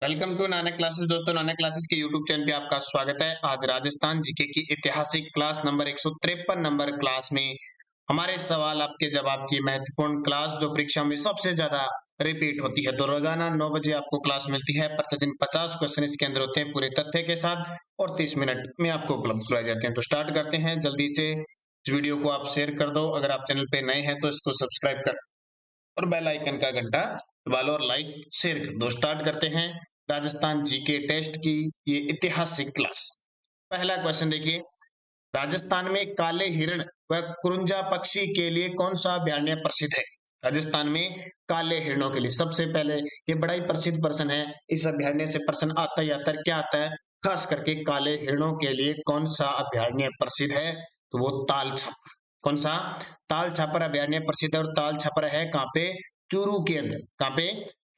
Welcome to Nanak classes. दोस्तों, Nanak classes के YouTube channel पे आपका स्वागत है। आज राजस्थान जीके की ऐतिहासिक क्लास नंबर 153 नंबर क्लास में हमारे सवाल आपके जवाब की महत्वपूर्ण क्लास जो परीक्षा में सबसे ज्यादा रिपीट होती है। तो रोजाना 9 बजे आपको क्लास मिलती है। प्रतिदिन 50 क्वेश्चन इसके अंदर होते हैं पूरे तथ्य के साथ और 30 मिनट में आपको उपलब्ध कराए जाते हैं। तो स्टार्ट करते हैं। जल्दी से इस वीडियो को आप शेयर कर दो। अगर आप चैनल पे नए हैं तो इसको सब्सक्राइब कर और बेल आइकन का घंटा दबा लो और लाइक शेयर कर दो। स्टार्ट करते हैं राजस्थान जीके टेस्ट की ये ऐतिहासिक क्लास। पहला क्वेश्चन देखिए, राजस्थान में काले हिरण व कुरुंजा पक्षी के लिए कौन सा अभयारण्य प्रसिद्ध है? राजस्थान में काले हिरणों के लिए सबसे पहले, ये बड़ा ही प्रसिद्ध प्रश्न है। इस अभयारण्य से प्रश्न आता ही आता है। क्या आता है? खास करके काले हिरणों के लिए कौन सा अभयारण्य प्रसिद्ध है? तो वो ताल छापर। कौन सा? ताल छापर अभयारण्य प्रसिद्ध है। और ताल छापर है कहाँ पे? चूरू के अंदर। कहाँ पे?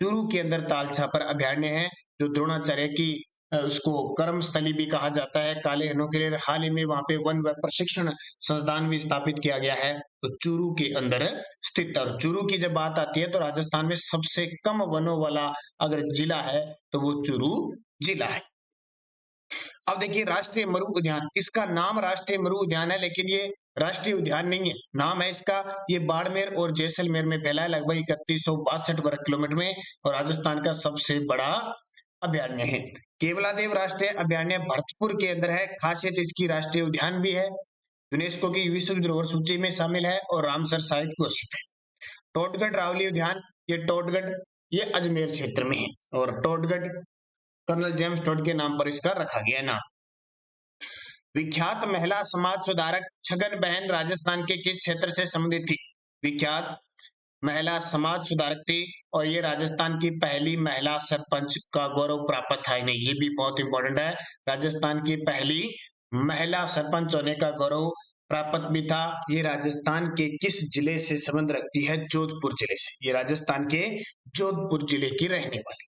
चूरू के अंदर ताल छापर अभयारण्य है, जो द्रोणाचार्य की उसको कर्मस्थली भी कहा जाता है। काले हिरणों के लिए हाल ही में वहां पे वन व प्रशिक्षण संस्थान भी स्थापित किया गया है, तो चूरू के अंदर स्थित है। और चूरू की जब बात आती है तो राजस्थान में सबसे कम वनों वाला अगर जिला है तो वो चूरू जिला है। अब देखिए, राष्ट्रीय मरु उद्यान, इसका नाम राष्ट्रीय मरु उद्यान है, लेकिन ये राष्ट्रीय उद्यान नहीं है। नाम है इसका, ये बाड़मेर और जैसलमेर में फैला है, लगभग 3162 वर्ग किलोमीटर में, और राजस्थान का सबसे बड़ा अभयारण्य है। केवलादेव राष्ट्रीय अभयारण्य भरतपुर के अंदर है। खासियत इसकी राष्ट्रीय उद्यान भी है, यूनेस्को की विश्व धरोहर सूची में शामिल है और रामसर साइट घोषित है। टोटगढ़ रावली उद्यान, ये टोटगढ़ ये अजमेर क्षेत्र में है, और टोटगढ़ कर्नल जेम्स टोड के नाम पर इसका रखा गया नाम। विख्यात महिला समाज सुधारक छगन बहन राजस्थान के किस क्षेत्र से संबंधित थी? विख्यात महिला समाज सुधारक थी और ये राजस्थान की पहली महिला सरपंच का गौरव प्राप्त था इन्हें। ये भी बहुत इंपॉर्टेंट है। राजस्थान की पहली महिला सरपंच होने का गौरव प्राप्त भी था। ये राजस्थान के किस जिले से संबंध रखती है? जोधपुर जिले से। ये राजस्थान के जोधपुर जिले की रहने वाली।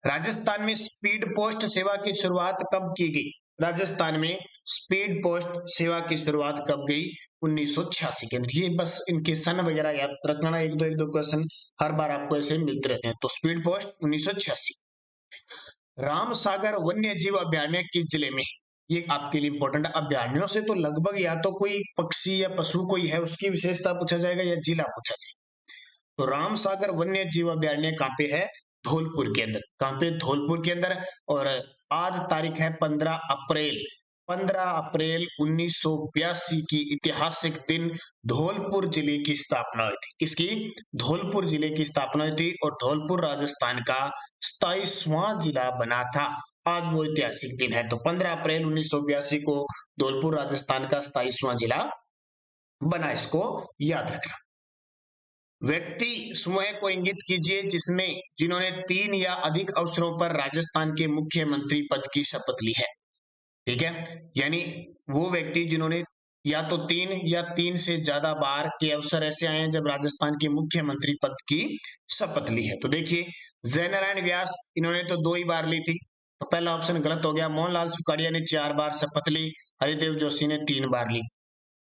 राजस्थान में स्पीड पोस्ट सेवा की शुरुआत कब की गई? राजस्थान में स्पीड पोस्ट सेवा की शुरुआत कब गई? 1986 के अंदर। ये बस इनके सन वगैरह याद रखना, एक दो क्वेश्चन हर बार आपको ऐसे मिलते रहते हैं। तो स्पीड पोस्ट 1986। रामसागर वन्य जीव अभयारण्य किस जिले में? ये आपके लिए इंपॉर्टेंट। अभयारण्यों से तो लगभग या तो कोई पक्षी या पशु कोई है उसकी विशेषता पूछा जाएगा या जिला पूछा जाएगा। तो रामसागर वन्य जीव अभयारण्य कहाँ पे है? धौलपुर के अंदर। कहाँ पे? धौलपुर के अंदर। और आज तारीख है 15 अप्रैल। 15 अप्रैल 1982 की ऐतिहासिक दिन धौलपुर जिले की स्थापना हुई थी। किसकी? धौलपुर जिले की स्थापना हुई थी, और धौलपुर राजस्थान का 27वां जिला बना था। आज वो ऐतिहासिक दिन है। तो 15 अप्रैल 1982 को धौलपुर राजस्थान का 27वां जिला बना, इसको याद रखना। व्यक्ति समूह को इंगित कीजिए जिन्होंने 3 या अधिक अवसरों पर राजस्थान के मुख्यमंत्री पद की शपथ ली है। ठीक है, यानी वो व्यक्ति जिन्होंने या तो 3 या 3 से ज्यादा बार के अवसर ऐसे आए हैं जब राजस्थान के मुख्यमंत्री पद की शपथ ली है। तो देखिए, जयनारायण व्यास, इन्होंने तो 2 ही बार ली थी, तो पहला ऑप्शन गलत हो गया। मोहनलाल सुखाड़िया ने 4 बार शपथ ली, हरिदेव जोशी ने 3 बार ली।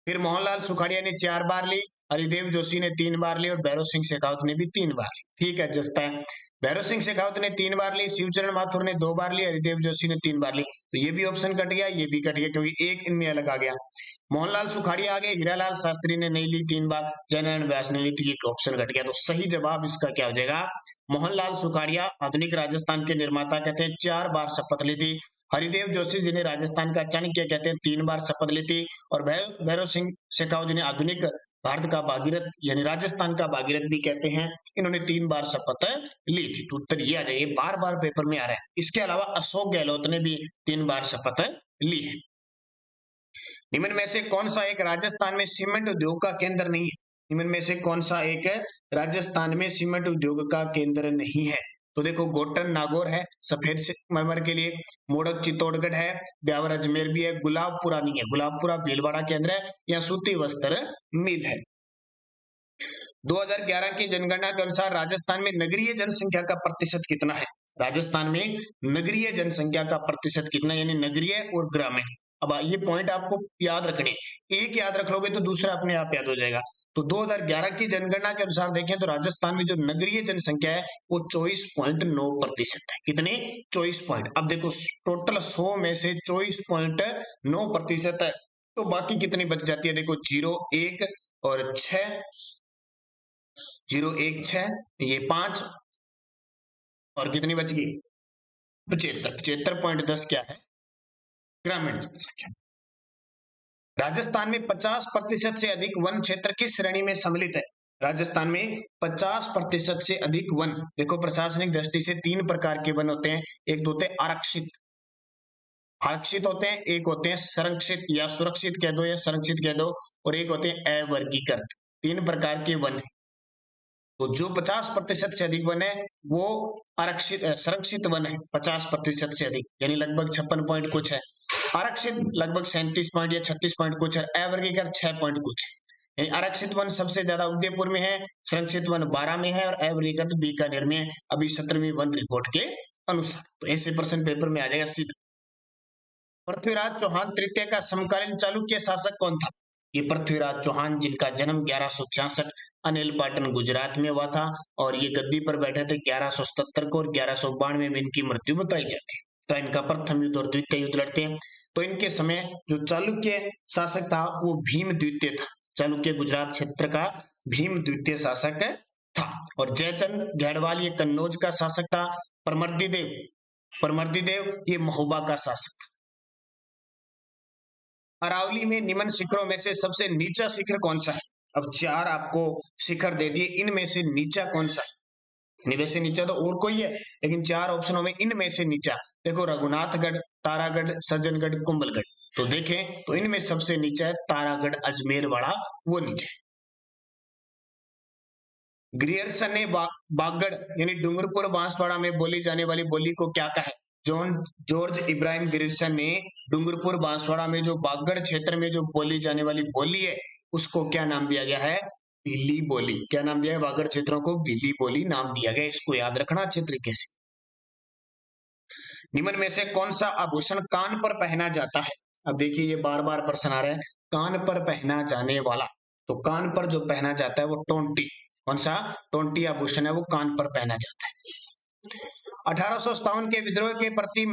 फिर मोहनलाल सुखाड़िया ने 4 बार ली, हरिदेव जोशी ने 3 बार ली, और भैरव सिंह शेखावत ने भी 3 बार ली। ठीक है, जस्ता है। भैरव सिंह शेखावत ने 3 बार ली, शिवचरण माथुर ने 2 बार ली, हरिदेव जोशी ने 3 बार ली। तो ये भी ऑप्शन कट गया, ये भी कट गया, क्योंकि एक इनमें अलग आ गया। मोहनलाल सुखाड़िया आ गए, हीरालाल शास्त्री ने नहीं ली 3 बार, जयनारायण व्यास ने ली, तो ये ऑप्शन कट गया। तो सही जवाब इसका क्या हो जाएगा? मोहनलाल सुखाड़िया आधुनिक राजस्थान के निर्माता कहते हैं, 4 बार शपथ ली थी। हरिदेव जोशी जिन्हें राजस्थान का चाणक्य कहते हैं, 3 बार शपथ ली थी। और भैरव सिंह शेखावत जिन्हें आधुनिक भारत का भागीरथ यानी राजस्थान का भागीरथ भी कहते हैं, इन्होंने 3 बार शपथ ली थी। तो उत्तर ये आ जाइए, बार बार पेपर में आ रहा है। इसके अलावा अशोक गहलोत ने भी 3 बार शपथ ली है। निम्न में से कौन सा एक राजस्थान में सीमेंट उद्योग का केंद्र नहीं है? निम्न में से कौन सा एक राजस्थान में सीमेंट उद्योग का केंद्र नहीं है? तो देखो, गोटन नागौर है सफेद मरमर के लिए, मोड़क चित्तौड़गढ़ है, ब्यावर अजमेर भी है, गुलाबपुरा नहीं है, गुलाबपुरा भीलवाड़ा के अंदर है, या सूती वस्त्र मिल है। 2011 की जनगणना के अनुसार राजस्थान में नगरीय जनसंख्या का प्रतिशत कितना है? राजस्थान में नगरीय जनसंख्या का प्रतिशत कितना, यानी नगरीय और ग्रामीण। अब ये पॉइंट आपको याद रखने, एक याद रख लोगे तो दूसरा अपने आप याद हो जाएगा। तो 2011 की जनगणना के अनुसार देखें तो राजस्थान में जो नगरीय जनसंख्या है वो 24.9% है। कितने? 24 पॉइंट। अब देखो टोटल 100 में से 24.9% है, तो बाकी कितनी बच जाती है? देखो 0, 1 और 6, 0, 1, 6, ये 5 और कितनी बच गई? 75। 75.10 क्या है? ग्रामीण जनसंख्या। राजस्थान में 50% से अधिक वन क्षेत्र किस श्रेणी में सम्मिलित है? राजस्थान में 50% से अधिक वन, देखो प्रशासनिक दृष्टि से 3 प्रकार के वन होते हैं। एक तो होते हैं आरक्षित, आरक्षित होते हैं, एक होते हैं संरक्षित या सुरक्षित कह दो या संरक्षित कह दो, और एक होते हैं अवर्गीकृत। 3 प्रकार के वन है। तो जो 50% से अधिक वन है वो आरक्षित संरक्षित वन है 50% से अधिक, यानी लगभग 56 पॉइंट कुछ है। आरक्षित लगभग 37 पॉइंट या 36 पॉइंट कुछ है। अवर्गीकृत 6 पॉइंट कुछ है। यानी आरक्षित वन सबसे ज्यादा उदयपुर में है, संरक्षित वन 12 में है और अवर्गीकृत बीकानेर में है, अभी 17वीं वन रिपोर्ट के अनुसार। तो ऐसे प्रश्न पेपर में आ जाएगा सीधा। पृथ्वीराज चौहान तृतीय का समकालीन चालुक्य शासक कौन था? ये पृथ्वीराज चौहान, जिनका जन्म 1166 अनिल पाटन गुजरात में हुआ था और ये गद्दी पर बैठे थे 1177 को और 1192 में इनकी मृत्यु बताई जाती है। तो इनका प्रथम युद्ध और द्वितीय युद्ध लड़ते हैं। तो इनके समय जो चालुक्य शासक था वो भीम द्वितीय था। चालुक्य गुजरात क्षेत्र का भीम द्वितीय शासक था। और जयचंद घेड़वाल ये कन्नौज का शासक था। परमर्दीदेव ये महोबा का शासक था। अरावली में निम्न शिखरों में से सबसे नीचा शिखर कौन सा है? अब 4 आपको शिखर दे दिए, इनमें से नीचा कौन सा है? इनमें से नीचा तो और कोई है, लेकिन 4 ऑप्शनों में इनमें से नीचा देखो, रघुनाथगढ़, तारागढ़, सज्जनगढ़, कुंभलगढ़। तो देखें तो इनमें सबसे नीचा है तारागढ़ अजमेर वाला, वो नीचे। ग्रियर्सन ने बागड़ यानी डूंगरपुर बांसवाड़ा में बोली जाने वाली बोली को क्या कहा है? जॉर्ज इब्राहिम ग्रियर्सन ने डूंगरपुर बांसवाड़ा में जो बागड़ क्षेत्र में जो बोली जाने वाली बोली है उसको क्या नाम दिया गया है? भीली बोली। क्या नाम दिया है? बागड़ क्षेत्रों को भीली बोली नाम दिया गया। इसको याद रखना अच्छे तरीके से। निम्न में से कौन सा आभूषण कान पर पहना जाता है? अब देखिए ये बार बार प्रश्न आ रहा है, कान पर पहना जाने वाला। तो कान पर जो पहना जाता है वो टोंटी, कौन सा? टोंटी आभूषण है, वो कान पर पहना जाता है। 1857 के विद्रोह के प्रति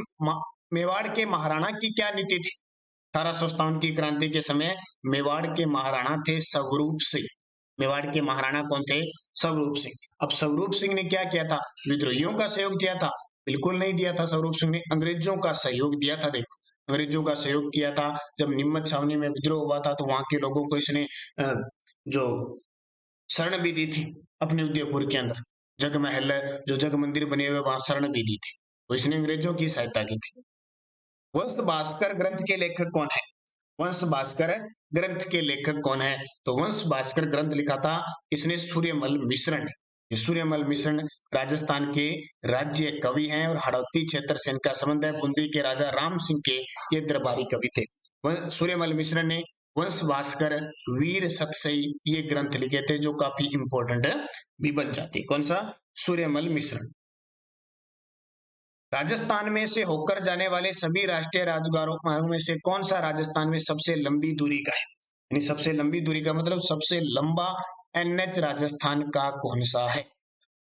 मेवाड़ के महाराणा की क्या नीति थी? 1857 की क्रांति के समय मेवाड़ के महाराणा थे स्वरूप सिंह। मेवाड़ के महाराणा कौन थे? स्वरूप सिंह। अब स्वरूप सिंह ने क्या किया था? विद्रोहियों का सहयोग दिया था? बिल्कुल नहीं दिया था। स्वरूप सिंह ने अंग्रेजों का सहयोग दिया था। देखो अंग्रेजों का सहयोग किया था। जब निम्मत छावनी में विद्रोह हुआ था तो वहां के लोगों को इसने जो शरण भी दी थी अपने उदयपुर के अंदर। जग महल जो जग मंदिर बने हुए वहां शरण भी दी थी, तो इसने अंग्रेजों की सहायता की थी। वंश भास्कर ग्रंथ के लेखक कौन है? वंश भास्कर ग्रंथ के लेखक कौन है? तो वंश भास्कर ग्रंथ लिखा था किसने? सूर्यमल मिश्र ने। ये सूर्यमल मिश्र राजस्थान के राज्य कवि हैं और हड़ौती क्षेत्र से इनका संबंध है। बूंदी के राजा राम सिंह के ये दरबारी कवि थे। सूर्यमल मिश्र ने वंश भास्कर, वीर सतसई ये ग्रंथ लिखे थे जो काफी इंपॉर्टेंट भी बन जाते। कौन सा? सूर्यमल मिश्र। राजस्थान में से होकर जाने वाले सभी राष्ट्रीय राजमार्गों में से कौन सा राजस्थान में सबसे लंबी दूरी का है? यानी सबसे लंबी दूरी का मतलब सबसे लंबा एनएच राजस्थान का कौन सा है?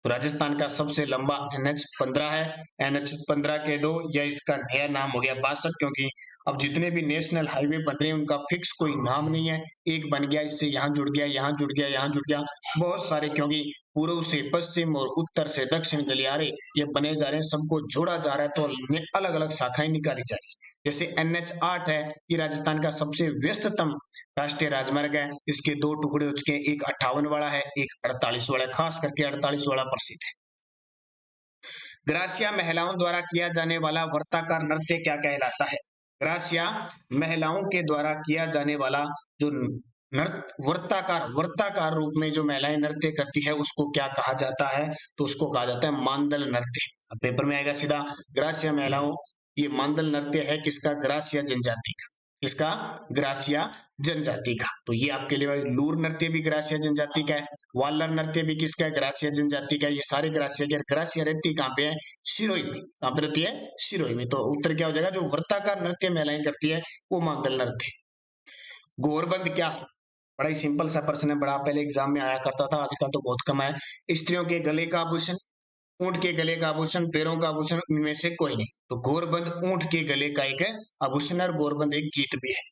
तो राजस्थान का सबसे लंबा NH 15 है। NH 15 कह दो या इसका नया नाम हो गया 62, क्योंकि अब जितने भी नेशनल हाईवे बन रहे हैं उनका फिक्स कोई नाम नहीं है। एक बन गया, इससे यहाँ जुड़ गया, यहाँ जुड़ गया, यहाँ जुड़ गया, बहुत सारे, क्योंकि पूर्व से पश्चिम और उत्तर से दक्षिण गलियारे ये बने जा रहे हैं, सबको जोड़ा जा रहा है, तो अलग अलग शाखाएं निकाली जा रही है। जैसे NH 8 है, ये राजस्थान का सबसे व्यस्ततम राष्ट्रीय राजमार्ग है। इसके 2 टुकड़े हो चुके हैं, एक 58 वाला है, एक 48 वाला है। खास करके 48 वाला प्रसिद्ध है। ग्रासिया महिलाओं द्वारा किया जाने वाला वर्ताकार नृत्य क्या कहलाता है? ग्रासिया महिलाओं के द्वारा किया जाने वाला जो नृत्य वर्ताकार रूप में जो महिलाएं नृत्य करती है उसको क्या कहा जाता है? तो उसको कहा जाता है मांदल नृत्य। अब पेपर में आएगा सीधा, ग्रासिया महिलाओं, ये मांदल नृत्य है किसका? ग्रासिया जनजाति का। इसका ग्रासिया जनजाति का। तो ये आपके लिए लूर नृत्य भी ग्रासिया जनजाति का है, वालर नृत्य भी किसका है, ग्रासिया जनजाति का है। ये सारे ग्रासिया के, ग्रासिया रहती कहाँ पे है, सिरोही में। कहाँ पे रहती है, सिरोही में। तो उत्तर क्या हो जाएगा, जो वृत्ताकार नृत्य महिलाएं करती है वो मांगल नृत्य। गोरबंद क्या है, बड़ा ही सिंपल सा प्रश्न है, बड़ा पहले एग्जाम में आया करता था, आजकल तो बहुत कम है। स्त्रियों के गले का आभूषण, ऊंट के गले का आभूषण, पैरों का आभूषण, इनमें से कोई नहीं। तो गोरबंद ऊंट के गले का एक आभूषण और गोरबंद एक गीत भी है।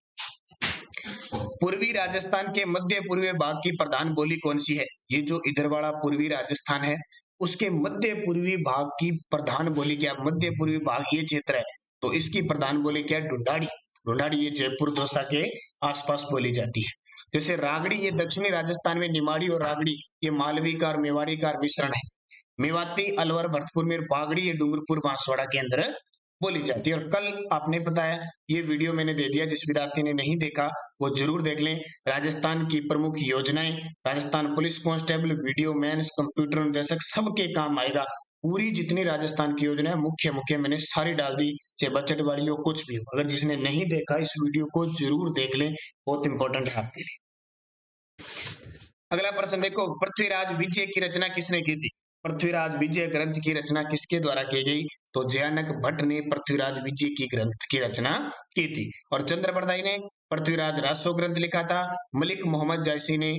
पूर्वी राजस्थान के मध्य पूर्वी भाग की प्रधान बोली कौन सी है, ये जो इधर वाला पूर्वी राजस्थान है उसके मध्य पूर्वी भाग की प्रधान बोली क्या, मध्य पूर्वी भाग ये क्षेत्र है तो इसकी प्रधान बोली क्या है, ढूंढाड़ी। ढूंढाड़ी ये जयपुर दौसा के आसपास बोली जाती है। जैसे रागड़ी ये दक्षिणी राजस्थान में, निमाड़ी और रागड़ी ये मालवी का और मेवाड़ी का मिश्रण है। मेवाती अलवर भरतपुर में, बागड़ी ये डूंगरपुर बांसवाड़ा के अंदर बोली जाती है। और कल आपने बताया ये वीडियो मैंने दे दिया, जिस विद्यार्थी ने नहीं देखा वो जरूर देख लें। राजस्थान की प्रमुख योजनाएं, Rajasthan police constable, VDO mains, computer निर्देशक, सबके काम आएगा। पूरी जितनी राजस्थान की योजना है मुख्य मुख्य मैंने सारी डाल दी, चाहे बजट वाली हो कुछ भी हो। अगर जिसने नहीं देखा इस वीडियो को जरूर देख लें, बहुत इंपॉर्टेंट है आपके लिए। अगला प्रश्न देखो, पृथ्वीराज विजय की रचना किसने की थी। पृथ्वीराज विजय ग्रंथ की रचना किसके द्वारा की गई, तो जयानक भट्ट ने पृथ्वीराज विजय की ग्रंथ की रचना की थी। और चंद्रप्रदाई ने पृथ्वीराज रासो ग्रंथ लिखा था। मलिक मोहम्मद जायसी ने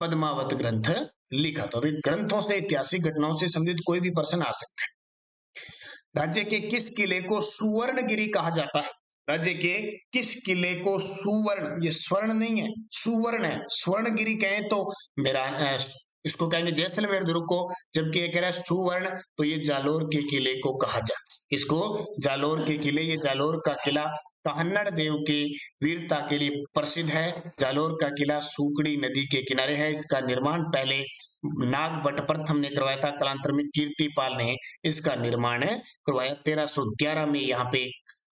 पद्मावत ग्रंथ लिखा था। तो ग्रंथों से, ऐतिहासिक घटनाओं से संबंधित कोई भी प्रश्न आ सकता है। राज्य के किस किले को सुवर्णगिरी कहा जाता है, राज्य के किस किले को सुवर्ण, ये स्वर्ण नहीं है सुवर्ण है, स्वर्णगिरी कहें तो मेरा इसको कहेंगे जैसलमेर दुर्ग को, जबकि ये कह रहा है सुवर्ण तो ये जालोर के किले को कहा जाता है। इसको जालोर के किले, ये जालोर का किला कहन्नड़ देव के वीरता के लिए प्रसिद्ध है। जालोर का किला सूकड़ी नदी के किनारे है। इसका निर्माण पहले नागभट्ट प्रथम ने करवाया था, कालांतर में कीर्तिपाल ने इसका निर्माण करवाया। 1311 में यहाँ पे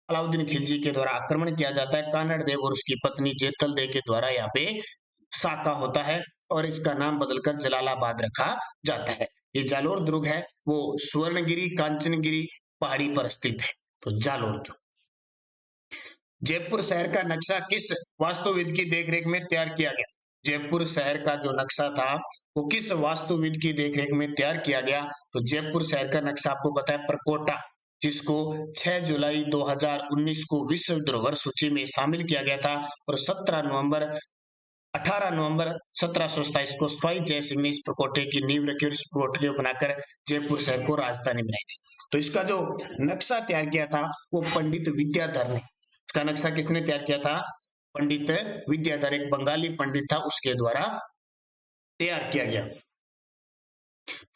अलाउद्दीन खिलजी के द्वारा आक्रमण किया जाता है। कानड़ देव और उसकी पत्नी जेतल देव के द्वारा यहाँ पे साका होता है और इसका नाम बदलकर जलालाबाद रखा जाता है। ये जालोर दुर्ग है वो सुवर्णगिरी कांचनगिरी पहाड़ी पर स्थित है, तो जालोर दुर्ग। जयपुर शहर का नक्शा किस वास्तुविद की देखरेख में तैयार किया गया, जयपुर शहर का जो नक्शा था वो किस वास्तुविद की देखरेख में तैयार किया गया, तो जयपुर शहर का नक्शा आपको पता है प्रकोटा, जिसको 6 जुलाई 2019 को विश्व धरोहर सूची में शामिल किया गया था। और 18 नवंबर 1727 को स्वाई जय सिंह ने इस प्रकोटे की नींव रखी और इस प्रकोटे को बनाकर जयपुर शहर को राजधानी बनाई थी। तो इसका जो नक्शा तैयार किया था वो पंडित विद्याधर ने, इसका नक्शा किसने तैयार किया था, पंडित विद्याधर, एक बंगाली पंडित था, उसके द्वारा तैयार किया गया।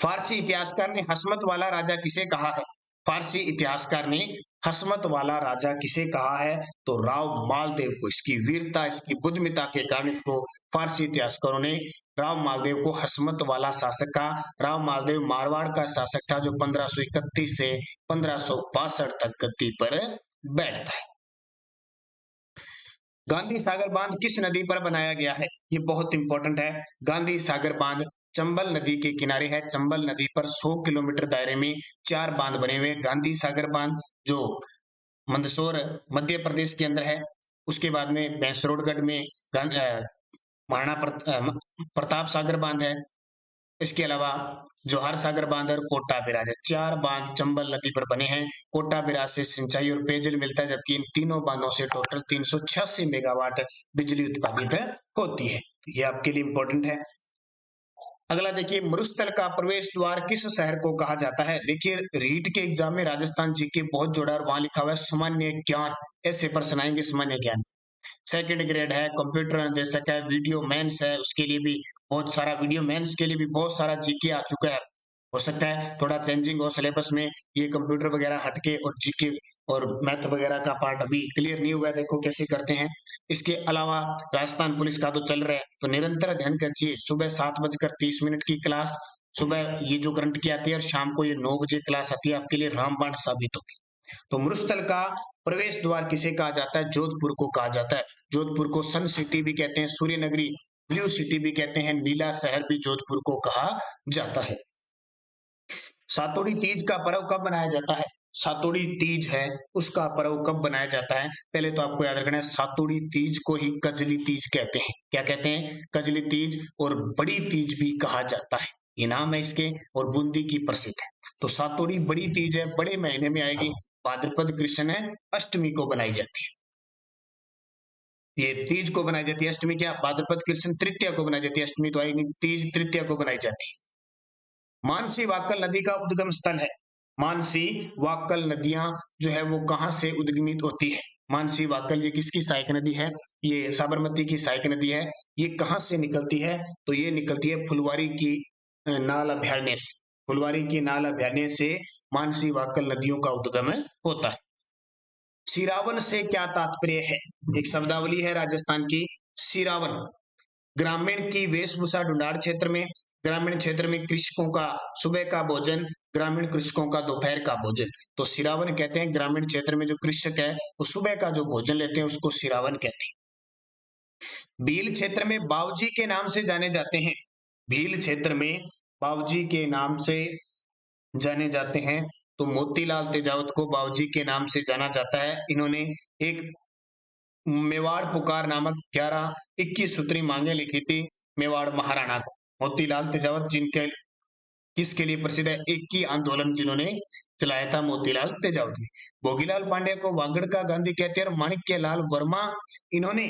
फारसी इतिहासकार ने हसमत वाला राजा किसे कहा है, फारसी इतिहासकार ने हसमत वाला राजा किसे कहा है, तो राव मालदेव को। इसकी वीरता, इसकी बुद्धिमता के कारण इसको फारसी इतिहासकारों ने राव मालदेव को हसमत वाला शासक कहा। राव मालदेव मारवाड़ का शासक था जो 1531 से 1562 तक गद्दी पर बैठता है। गांधी सागर बांध किस नदी पर बनाया गया है, ये बहुत इंपॉर्टेंट है। गांधी सागर बांध चंबल नदी के किनारे है। चंबल नदी पर 100 किलोमीटर दायरे में 4 बांध बने हुए। गांधी सागर बांध जो मंदसौर मध्य प्रदेश के अंदर है, उसके बाद में भैंसरोडगढ़ में महाराणा प्रताप सागर बांध है, इसके अलावा जोहार सागर बांध और कोटा बिराज है। 4 बांध चंबल नदी पर बने हैं। कोटा बिराज से सिंचाई और पेयजल मिलता है, जबकि इन तीनों बांधों से टोटल 386 मेगावाट बिजली उत्पादित होती है। ये आपके लिए इंपॉर्टेंट है। अगला देखिए, मरुस्थल का प्रवेश द्वार किस शहर को कहा जाता है। देखिए रीट के एग्जाम में राजस्थान जीके बहुत जोड़ा और वहां लिखा हुआ है सामान्य ज्ञान, ऐसे प्रश्न आएंगे सामान्य ज्ञान। सेकंड ग्रेड है, कंप्यूटर निर्देशक है, वीडियो मेंस है, उसके लिए भी बहुत सारा, वीडियो मेंस के लिए भी बहुत सारा जीके आ चुका है। हो सकता है थोड़ा चेंजिंग हो सिलेबस में, ये कंप्यूटर वगैरह हटके और जीके और मैथ वगैरह का पार्ट अभी क्लियर नहीं हुआ है, देखो कैसे करते हैं। इसके अलावा राजस्थान पुलिस का तो चल रहा है, तो निरंतर अध्ययन करिए। सुबह 7:30 की क्लास, सुबह ये जो करंट की आती है, और शाम को ये 9 बजे क्लास आती है, आपके लिए रामबाण साबित होगी। तो मरुस्थल का प्रवेश द्वार किसे कहा जाता है, जोधपुर को कहा जाता है। जोधपुर को सन सिटी भी कहते हैं, सूर्य नगरी, ब्लू सिटी भी कहते हैं, नीला शहर भी जोधपुर को कहा जाता है। सातोड़ी तीज का पर्व कब मनाया जाता है, सातोड़ी तीज है उसका पर्व कब बनाया जाता है? पहले तो आपको याद रखना है, सातोड़ी तीज को ही कजली तीज कहते हैं। क्या कहते हैं? कजली तीज, और बड़ी तीज भी कहा जाता है। ये नाम है इसके, और बूंदी की प्रसिद्ध है। तो सातोड़ी बड़ी तीज है, बड़े महीने में आएगी, भाद्रपद कृष्ण है, अष्टमी को बनाई जाती है। ये तीज को बनाई जाती है, अष्टमी क्या? भाद्रपद कृष्ण तृतीया को बनाई जाती है, अष्टमी तो आएगी, तीज तृतीया को बनाई जाती है। मानसी वाक्कल नदी का उद्गम स्थल है। मानसी वाक्कल नदियां जो है वो कहां से उद्गमित होती है? मानसी वाक्कल, ये किसकी सहायक नदी है? ये साबरमती की सहायक नदी है। ये कहां से निकलती है? तो ये निकलती है फुलवारी की नाल अभ्यारण्य से। फुलवारी की नाल अभ्यारण्य से मानसी वाक्कल नदियों का उद्गम होता है। सिरावन से क्या तात्पर्य है? एक शब्दावली है राजस्थान की, सिरावन। ग्रामीण की वेशभूषा ढूंढाड़ क्षेत्र में, ग्रामीण क्षेत्र में कृषकों का सुबह का भोजन, ग्रामीण कृषकों का दोपहर का भोजन। तो सिरावन कहते हैं ग्रामीण क्षेत्र में जो कृषक है वो सुबह का जो भोजन लेते हैं उसको सिरावन कहते हैं। भील क्षेत्र में बावजी के नाम से जाने जाते हैं। भील क्षेत्र में बावजी के नाम से जाने जाते हैं। तो मोतीलाल तेजावत को बावजी के नाम से जाना जाता है। इन्होंने एक मेवाड़ पुकार नामक 21 सूत्री मांगे लिखी थी मेवाड़ महाराणा को। मोतीलाल तेजावत जिनके किसके लिए प्रसिद्ध है? एक ही आंदोलन जिन्होंने चलाया था मोतीलाल तेजावत ने। भोगीलाल पांडे को वागड़ का गांधी कहते हैं, और माणिक्य लाल वर्मा, इन्होंने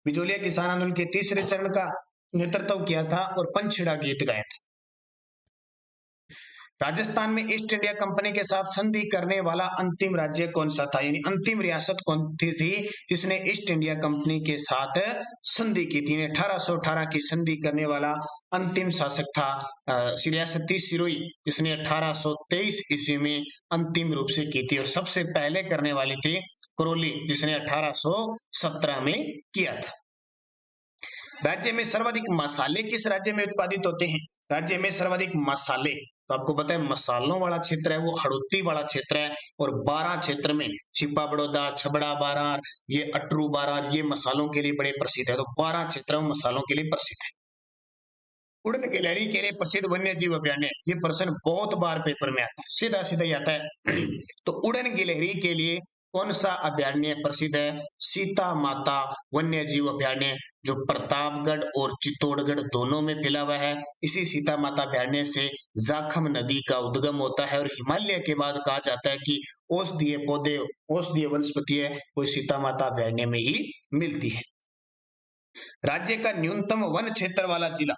बिजोलिया किसान आंदोलन के तीसरे चरण का नेतृत्व किया था और पंचछिड़ा गीत गाया था। राजस्थान में ईस्ट इंडिया कंपनी के साथ संधि करने वाला अंतिम राज्य कौन सा था? यानी अंतिम रियासत कौन थी जिसने ईस्ट इंडिया कंपनी के साथ संधि की थी? 1818 की संधि करने वाला अंतिम शासक था रियासत थी सिरोही, जिसने 1823 ईस्वी में अंतिम रूप से की थी। और सबसे पहले करने वाली थी करौली, जिसने 1817 में किया था। राज्य में सर्वाधिक मसाले किस राज्य में उत्पादित होते हैं? राज्य में सर्वाधिक मसाले, तो आपको पता है मसालों वाला क्षेत्र है वो हड़ौती वाला क्षेत्र है। और 12 क्षेत्र में छिपा बड़ौदा, छबड़ा बारार, ये अटरू बारार, ये मसालों के लिए बड़े प्रसिद्ध है। तो 12 क्षेत्र मसालों के लिए प्रसिद्ध है। उड़न गिलहरी के लिए प्रसिद्ध वन्य जीव अभयारण्य, ये प्रश्न बहुत बार पेपर में आता है, सीधा सीधा ही आता है। तो उड़न गिलहरी के लिए कौन सा अभयारण्य प्रसिद्ध है? सीता माता वन्य जीव अभयारण्य, जो प्रतापगढ़ और चित्तौड़गढ़ दोनों में फैला हुआ है। इसी सीता माता अभयारण्य से जाखम नदी का उद्गम होता है। और हिमालय के बाद कहा जाता है कि औषधीय पौधे, औषधीय वनस्पति है वो सीता माता अभयारण्य में ही मिलती है। राज्य का न्यूनतम वन क्षेत्र वाला जिला,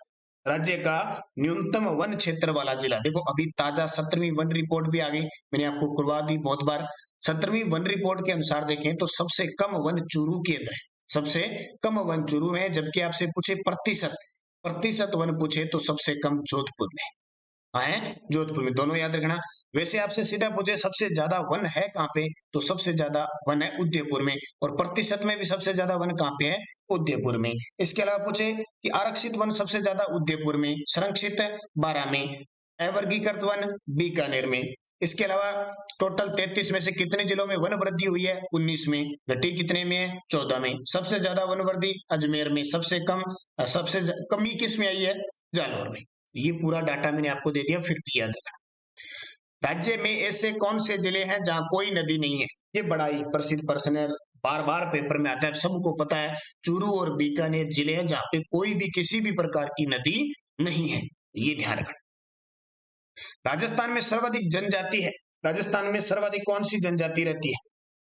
राज्य का न्यूनतम वन क्षेत्र वाला जिला, देखो अभी ताजा 17वीं वन रिपोर्ट भी आ गई, मैंने आपको करवा दी बहुत बार। 17वीं वन रिपोर्ट के अनुसार देखें तो सबसे कम वन चूरू के अंदर है, सबसे कम वन चूरू में है। जबकि आपसे पूछे प्रतिशत, प्रतिशत वन पूछे तो सबसे कम जोधपुर में है, जोधपुर में, दोनों याद रखना। वैसे आपसे सीधा पूछे सबसे ज्यादा वन है कहाँ पे, तो सबसे ज्यादा वन है उदयपुर में। और प्रतिशत में भी सबसे ज्यादा वन कहाँ पे है? उदयपुर में। इसके अलावा पूछे कि आरक्षित वन सबसे ज्यादा उदयपुर में, संरक्षित 12 में, अवर्गीकृत वन बीकानेर में। इसके अलावा टोटल 33 में से कितने जिलों में वन वृद्धि हुई है? 19 में। घटी कितने में है? 14 में। सबसे ज्यादा वन वृद्धि अजमेर में, सबसे कमी किस में आई है? जालौर में। ये पूरा डाटा मैंने आपको दे दिया, फिर भी याद रखना। राज्य में ऐसे कौन से जिले हैं जहां कोई नदी नहीं है? ये बड़ा ही प्रसिद्ध प्रश्न है, बार बार पेपर में आता है, सबको पता है। चूरू और बीकानेर जिले हैं जहां पे कोई भी किसी भी प्रकार की नदी नहीं है, ये ध्यान रखना। राजस्थान में सर्वाधिक जनजाति है, राजस्थान में सर्वाधिक कौन सी जनजाति रहती है?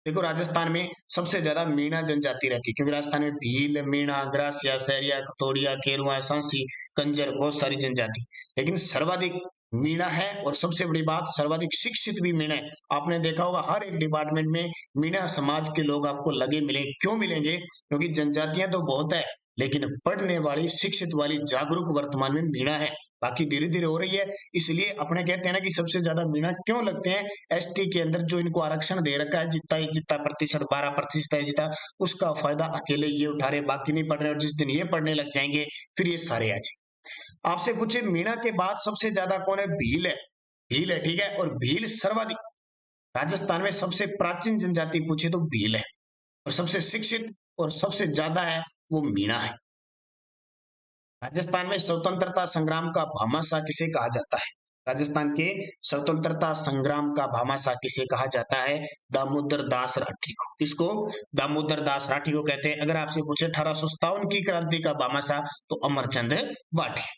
देखो राजस्थान में सबसे ज्यादा मीणा जनजाति रहती है, क्योंकि राजस्थान में भील, मीणा, ग्रासिया, सहरिया, खतोड़िया, केरुआ, सांसी, कंजर, बहुत सारी जनजाति, लेकिन सर्वाधिक मीणा है। और सबसे बड़ी बात, सर्वाधिक शिक्षित भी मीणा है। आपने देखा होगा हर एक डिपार्टमेंट में मीणा समाज के लोग आपको लगे मिलेंगे। क्यों मिलेंगे? क्योंकि जनजातियां तो बहुत है, लेकिन पढ़ने वाली, शिक्षित वाली, जागरूक वर्तमान में मीणा है। बाकी धीरे धीरे हो रही है। इसलिए अपने कहते हैं ना कि सबसे ज्यादा मीणा क्यों लगते हैं? एसटी के अंदर जो इनको आरक्षण दे रखा है, जितना जितना प्रतिशत, 12% है जितना, उसका फायदा अकेले ये उठा रहे, बाकी नहीं पढ़ रहे। और जिस दिन ये पढ़ने लग जाएंगे फिर ये सारे आ जाएंगे। आपसे पूछे मीणा के बाद सबसे ज्यादा कौन है? भील है, भील है, ठीक है। और भील सर्वाधिक, राजस्थान में सबसे प्राचीन जनजाति पूछे तो भील है। और सबसे शिक्षित और सबसे ज्यादा है वो मीणा है। राजस्थान में स्वतंत्रता संग्राम का भामाशाह किसे कहा जाता है? राजस्थान के स्वतंत्रता संग्राम का भामाशाह किसे कहा जाता है? दामोदर दास राठी को। किसको? दामोदर दास राठी को कहते हैं। अगर आपसे पूछे 1857 की क्रांति का भामाशाह, तो अमरचंद बाठी।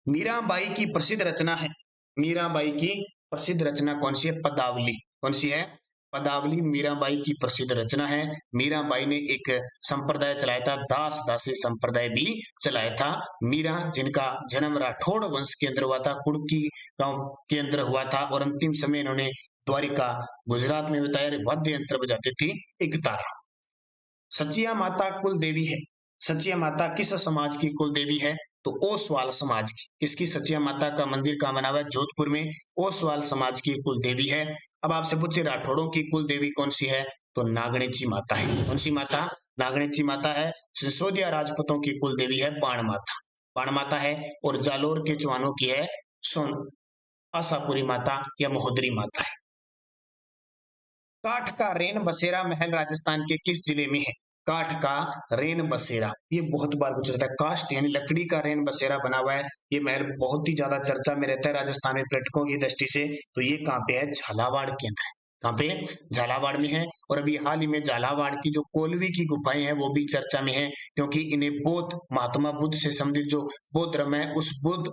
मीराबाई की प्रसिद्ध रचना है, मीराबाई की प्रसिद्ध रचना कौन सी है? पदावली। कौन सी है? पदावली मीराबाई की प्रसिद्ध रचना है। मीराबाई ने एक संप्रदाय चलाया था, दास दासी संप्रदाय भी चलाया था। मीरा, जिनका जन्म राठौड़ वंश के अंदर हुआ था, कुड़की गांव के अंदर हुआ था, और अंतिम समय इन्होंने द्वारिका गुजरात में बिताया। वाद्य यंत्र बजाती थी एक तारा। सचिया माता कुल देवी है। सचिया माता किस समाज की कुल देवी है? तो ओसवाल समाज की। किसकी? सचिया माता का मंदिर कहाँ बना हुआ है? जोधपुर में। ओसवाल समाज की कुल देवी है। अब आपसे पूछे राठौड़ों की कुल देवी कौन सी है? तो नागणेची माता है। कौन सी माता? नागणेची माता है। सिसोदिया राजपूतों की कुल देवी है बाण माता, बाण माता है। और जालोर के चौहानों की है सोन आशापुरी माता या महोदरी माता है। काठ का रेन बसेरा महल राजस्थान के किस जिले में है? काठ का रेन बसेरा, ये बहुत बार पूछा जाता है। कास्ट यानी लकड़ी का रेन बसेरा बना हुआ है। ये महल बहुत ही ज्यादा चर्चा में रहता है राजस्थान में पर्यटकों की दृष्टि से। तो ये कहाँ पे है? झालावाड़ के अंदर है। कहाँ पे? झालावाड़ में है। और अभी हाल ही में झालावाड़ की जो कोलवी की गुफाएं हैं वो भी चर्चा में है, क्योंकि इन्हें बौद्ध, महात्मा बुद्ध से संबंधित जो बौद्ध धर्म है, उस बुद्ध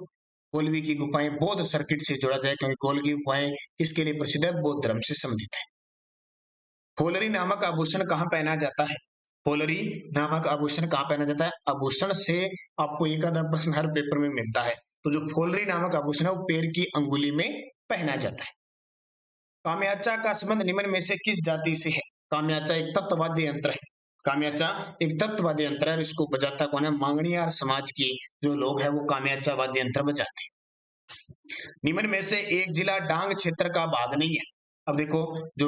कोलवी की गुफाएं बौद्ध सर्किट से जोड़ा जाए, क्योंकि कोलवी की गुफाएं किसके लिए प्रसिद्ध है? बौद्ध धर्म से संबंधित है। होलरी नामक आभूषण कहाँ पहना जाता है? होलरी नामक आभूषण कहाँ पहना जाता है? आभूषण से आपको एक आधा प्रश्न हर पेपर में मिलता है। तो जो होलरी नामक आभूषण है वो पैर की अंगुली में पहना जाता है। काम्याचा का संबंध निम्न में से किस जाति से है? काम्याचा एक तत्ववाद्य यंत्र है। काम्याचा एक तत्ववाद्य यंत्र है। इसको बजाता कौन है? मांगणियार समाज के जो लोग हैं वो काम्याचा वाद्य यंत्र बजाते हैं। निम्न में से एक जिला डांग क्षेत्र का भाग नहीं है। अब देखो, जो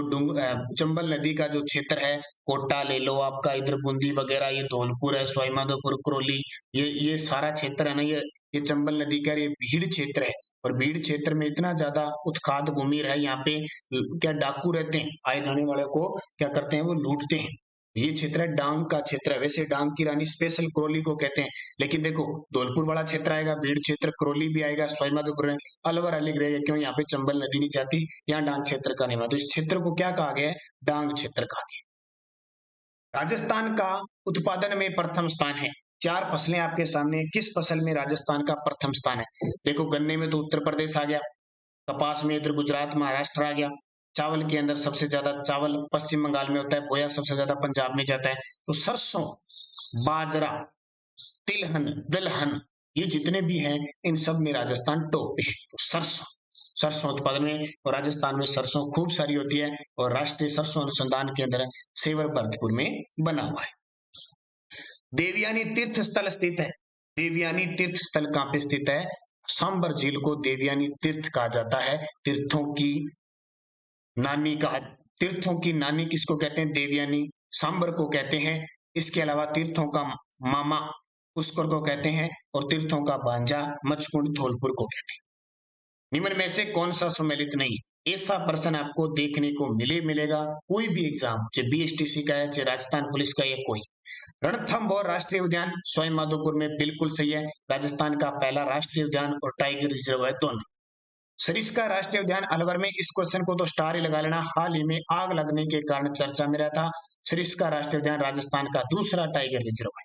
चंबल नदी का जो क्षेत्र है, कोटा ले लो आपका, इधर बूंदी वगैरह, ये धौलपुर है, सवाईमाधोपुर, करौली, ये सारा क्षेत्र है ना, ये चंबल नदी का ये भीड़ क्षेत्र है। और भीड़ क्षेत्र में इतना ज्यादा उत्खाद भूमि है, यहाँ पे क्या डाकू रहते हैं, आए जाने वाले को क्या करते हैं? वो लूटते हैं। ये क्षेत्र है डांग का क्षेत्र है। वैसे डांग की रानी स्पेशल करौली को कहते हैं, लेकिन देखो धौलपुर वाला क्षेत्र आएगा, भीड़ क्षेत्र, करौली भी आएगा, सवाईमाधोपुर, अलवर अलग रहेगा। क्यों? यहाँ पे चंबल नदी नहीं जाती, यहाँ डांग क्षेत्र का नहीं हुआ, तो इस क्षेत्र को क्या कहा गया है? डांग क्षेत्र कहा गया। राजस्थान का उत्पादन में प्रथम स्थान है। चार फसलें आपके सामने, किस फसल में राजस्थान का प्रथम स्थान है? देखो, गन्ने में तो उत्तर प्रदेश आ गया, कपास में इधर गुजरात महाराष्ट्र आ गया, चावल के अंदर सबसे ज्यादा चावल पश्चिम बंगाल में होता है, बोया सबसे ज्यादा पंजाब में जाता है। तो सरसों, बाजरा, तिलहन, दलहन, ये जितने भी हैं इन सब में राजस्थान टॉप पे है। तो सरसों उत्पादन में, और राजस्थान में सरसों खूब सारी होती है, और राष्ट्रीय सरसों अनुसंधान केंद्र सेवर भरतपुर में बना हुआ है। देवयानी तीर्थ स्थल स्थित है। देवयानी तीर्थ स्थल कहाँ पे स्थित है? सांबर झील को देवयानी तीर्थ कहा जाता है। तीर्थों की नानी कहा, तीर्थों की नानी किसको कहते हैं? देवयानी। सांबर को कहते हैं। इसके अलावा तीर्थों का मामा पुष्कर को कहते हैं, और तीर्थों का भांजा मचकुंड धौलपुर को कहते हैं। निम्न में से कौन सा सुमेलित नहीं? ऐसा प्रश्न आपको देखने को मिलेगा कोई भी एग्जाम, चाहे बीएसटीसी का है, चाहे राजस्थान पुलिस का, या कोई। रणथंभौर राष्ट्रीय उद्यान सवाईमाधोपुर में बिल्कुल सही है। राजस्थान का पहला राष्ट्रीय उद्यान और टाइगर रिजर्व है दोनों। सरिस्का राष्ट्रीय उद्यान अलवर में, इस क्वेश्चन को तो स्टार ही लगा लेना, हाल ही में आग लगने के कारण चर्चा में रहता। सरिस्का राष्ट्रीय उद्यान राजस्थान का दूसरा टाइगर रिजर्व है।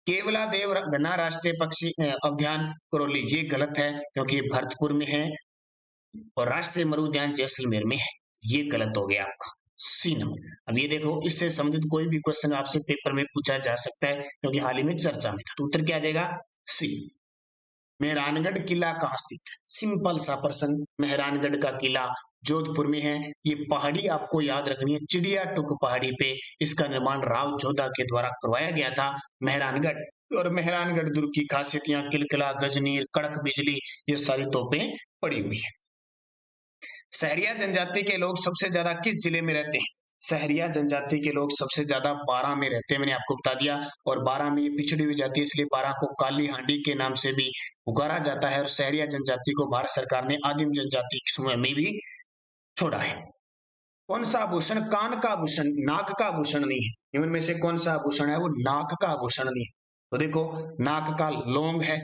केवला देव घना राष्ट्रीय पक्षी उद्यान करौली, ये गलत है, क्योंकि ये भरतपुर में है, और राष्ट्रीय मरु उद्यान जैसलमेर में है। ये गलत हो गया आपका सी नंबर। अब ये देखो, इससे संबंधित कोई भी क्वेश्चन आपसे पेपर में पूछा जा सकता है, क्योंकि हाल ही में चर्चा में था। तो उत्तर क्या आ जाएगा? सी। मेहरानगढ़ किला कहाँ स्थित है? सिंपल सा प्रश्न। मेहरानगढ़ का किला जोधपुर में है। ये पहाड़ी आपको याद रखनी है, चिड़िया टुक पहाड़ी पे इसका निर्माण राव जोधा के द्वारा करवाया गया था, मेहरानगढ़। और मेहरानगढ़ दुर्ग की खासियत, यहाँ किलकिला, गजनीर, कड़क बिजली, ये सारी तोपें पड़ी हुई है। सहरिया जनजाति के लोग सबसे ज्यादा किस जिले में रहते हैं? सहरिया जनजाति के लोग सबसे ज्यादा बारां में रहते हैं, मैंने आपको बता दिया। और बारां में ये पिछड़ी हुई जाती है, इसलिए बारां को काली हांडी के नाम से भी पुकारा जाता है। और सहरिया जनजाति को भारत सरकार ने आदिम जनजाति के समूह में भी छोड़ा है। कौन सा आभूषण कान का आभूषण, नाक का आभूषण नहीं है? इनमें में से कौन सा आभूषण है वो नाक का आभूषण नहीं है? तो देखो, नाक का लौंग है,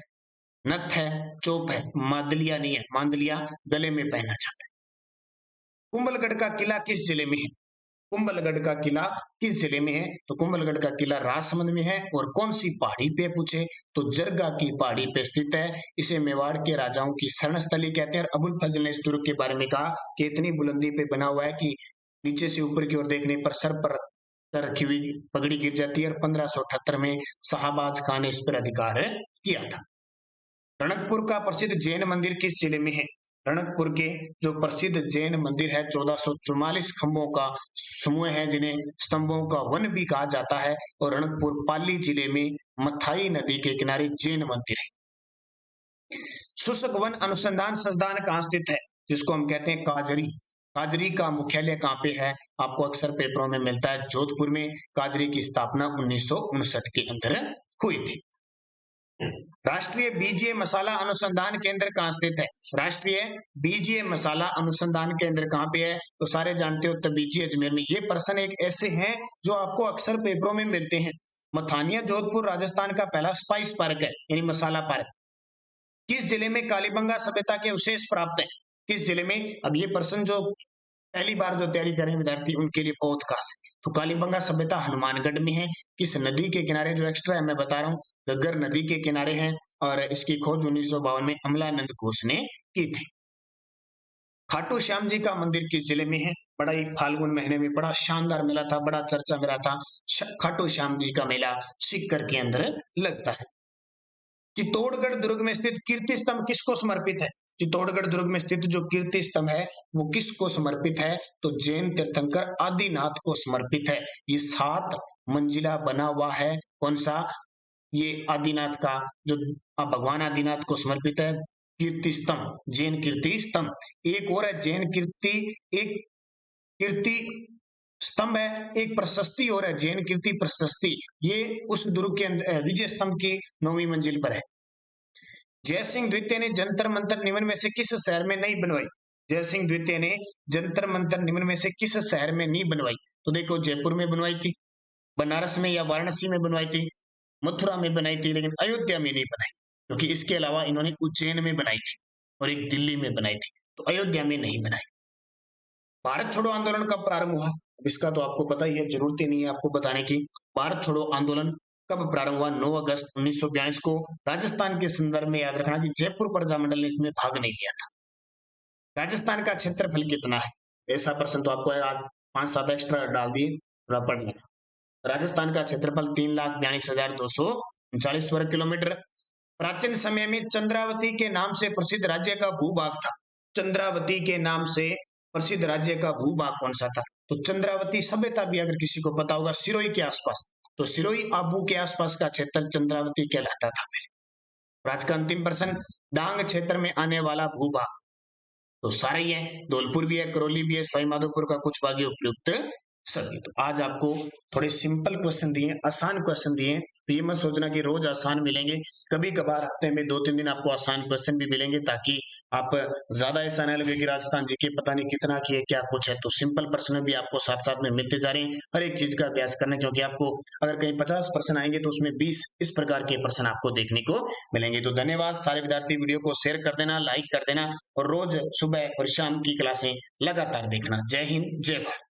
नथ है, चोप है, मांदलिया नहीं है, मांदलिया गले में पहनना चाहता है। कुंभलगढ़ का किला किस जिले में है? कुंभलगढ़ का किला किस जिले में है? तो कुंभलगढ़ का किला राजसमंद में है। और कौन सी पहाड़ी पे पूछे तो जरगा की पहाड़ी पे स्थित है। इसे मेवाड़ के राजाओं की शरण स्थली कहते हैं। और अबुल फजल ने इस दुर्ग के बारे में कहा कि इतनी बुलंदी पे बना हुआ है कि नीचे से ऊपर की ओर देखने पर सर पर कर रखी हुई पगड़ी गिर जाती है। और 1578 में शाहबाज खान ने इस पर अधिकार किया था। रणकपुर का प्रसिद्ध जैन मंदिर किस जिले में है? रणकपुर के जो प्रसिद्ध जैन मंदिर है 1444 खंभों का समूह है, जिन्हें स्तंभों का वन भी कहा जाता है। और रणकपुर पाली जिले में मथाई नदी के किनारे जैन मंदिर है। शुष्क वन अनुसंधान संस्थान कहाँ स्थित है? जिसको हम कहते हैं काजरी। काजरी का मुख्यालय कहाँ पे है? आपको अक्सर पेपरों में मिलता है जोधपुर में। काजरी की स्थापना 1959 के अंदर हुई थी। राष्ट्रीय बीजीय मसाला अनुसंधान केंद्र कहाँ स्थित है? राष्ट्रीय बीजीय मसाला अनुसंधान केंद्र कहाँ पे है? तो सारे जानते हो तबीजी अजमेर में। ये प्रश्न एक ऐसे हैं जो आपको अक्सर पेपरों में मिलते हैं। मथानिया जोधपुर राजस्थान का पहला स्पाइस पार्क है, यानी मसाला पार्क। किस जिले में कालीबंगा सभ्यता के अवशेष प्राप्त है? किस जिले में? अब ये प्रश्न जो पहली बार जो तैयारी कर रहे हैं विद्यार्थी, उनके लिए बहुत खास है। तो कालीबंगा सभ्यता हनुमानगढ़ में है। किस नदी के किनारे? जो एक्स्ट्रा है मैं बता रहा हूँ, घग्गर नदी के किनारे है। और इसकी खोज 1952 में अमलानंद घोष ने की थी। खाटू श्याम जी का मंदिर किस जिले में है? बड़ा ही फाल्गुन महीने में बड़ा शानदार मेला था, बड़ा चर्चा में रहा था। खाटू श्याम जी का मेला सीकर के अंदर लगता है। चित्तौड़गढ़ दुर्ग में स्थित कीर्ति स्तंभ किसको समर्पित है? चित्तौड़गढ़ दुर्ग में स्थित जो कीर्ति स्तंभ है वो किसको समर्पित है? तो जैन तीर्थंकर आदिनाथ को समर्पित है। ये 7 मंजिला बना हुआ है। कौन सा? ये आदिनाथ का जो भगवान आदिनाथ को समर्पित है कीर्ति स्तंभ, जैन कीर्ति स्तंभ। एक और है जैन कीर्ति, एक कीर्ति स्तंभ है, एक प्रशस्ति और है जैन कीर्ति प्रशस्ति। ये उस दुर्ग के अंदर विजय स्तंभ की 9वीं मंजिल पर है। जयसिंह द्वितीय ने जंतर मंतर निम्न में से किस शहर में नहीं बनवाई? जयसिंह द्वितीय ने जंतर मंतर निम्न में से किस शहर में नहीं बनवाई? तो देखो, जयपुर में बनवाई थी, बनारस में या वाराणसी में बनवाई थी, मथुरा में बनाई थी, लेकिन अयोध्या में नहीं बनाई, क्योंकि इसके अलावा इन्होंने उज्जैन में बनाई थी और एक दिल्ली में बनाई थी, तो अयोध्या में नहीं बनाई। भारत छोड़ो आंदोलन कब प्रारंभ हुआ? इसका तो आपको पता ही है, जरूरत ही नहीं है आपको बताने की। भारत छोड़ो आंदोलन कब प्रारंभ हुआ? 9 अगस्त 1942 को। राजस्थान के संदर्भ में याद रखना कि जयपुर प्रजामंडल ने इसमें भाग नहीं लिया था। राजस्थान का क्षेत्रफल कितना है? ऐसा प्रश्न तो आपको आज 5-7 एक्स्ट्रा डाल दिए, थोड़ा पढ़ लेना। राजस्थान का क्षेत्रफल 3,42,239 वर्ग किलोमीटर। प्राचीन समय में चंद्रावती के नाम से प्रसिद्ध राज्य का भूभाग था। चंद्रावती के नाम से प्रसिद्ध राज्य का भूभाग कौन सा था? तो चंद्रावती सभ्यता भी अगर किसी को पता होगा, सिरोही के आसपास, तो सिरोही आबू के आसपास का क्षेत्र चंद्रावती कहलाता था पहले। आज का अंतिम प्रश्न, डांग क्षेत्र में आने वाला भूभाग, तो सारे ही है, धौलपुर भी है, करौली भी है, सवाईमाधोपुर का कुछ भाग उपयुक्त सभी। तो आज आपको थोड़े सिंपल क्वेश्चन दिए, आसान क्वेश्चन दिए। तो ये मत सोचना कि रोज आसान मिलेंगे, कभी कभार हफ्ते में 2-3 दिन आपको आसान क्वेश्चन भी मिलेंगे, ताकि आप ज्यादा ऐसा न लगे कि राजस्थान जीके पता नहीं कितना की है, क्या कुछ है। तो सिंपल प्रश्न भी आपको साथ साथ में मिलते जा रहे हैं, हर एक चीज का अभ्यास करना, क्योंकि आपको अगर कहीं 50 प्रश्न आएंगे तो उसमें 20 इस प्रकार के प्रश्न आपको देखने को मिलेंगे। तो धन्यवाद सारे विद्यार्थी, वीडियो को शेयर कर देना, लाइक कर देना, और रोज सुबह और शाम की क्लासें लगातार देखना। जय हिंद, जय भारत।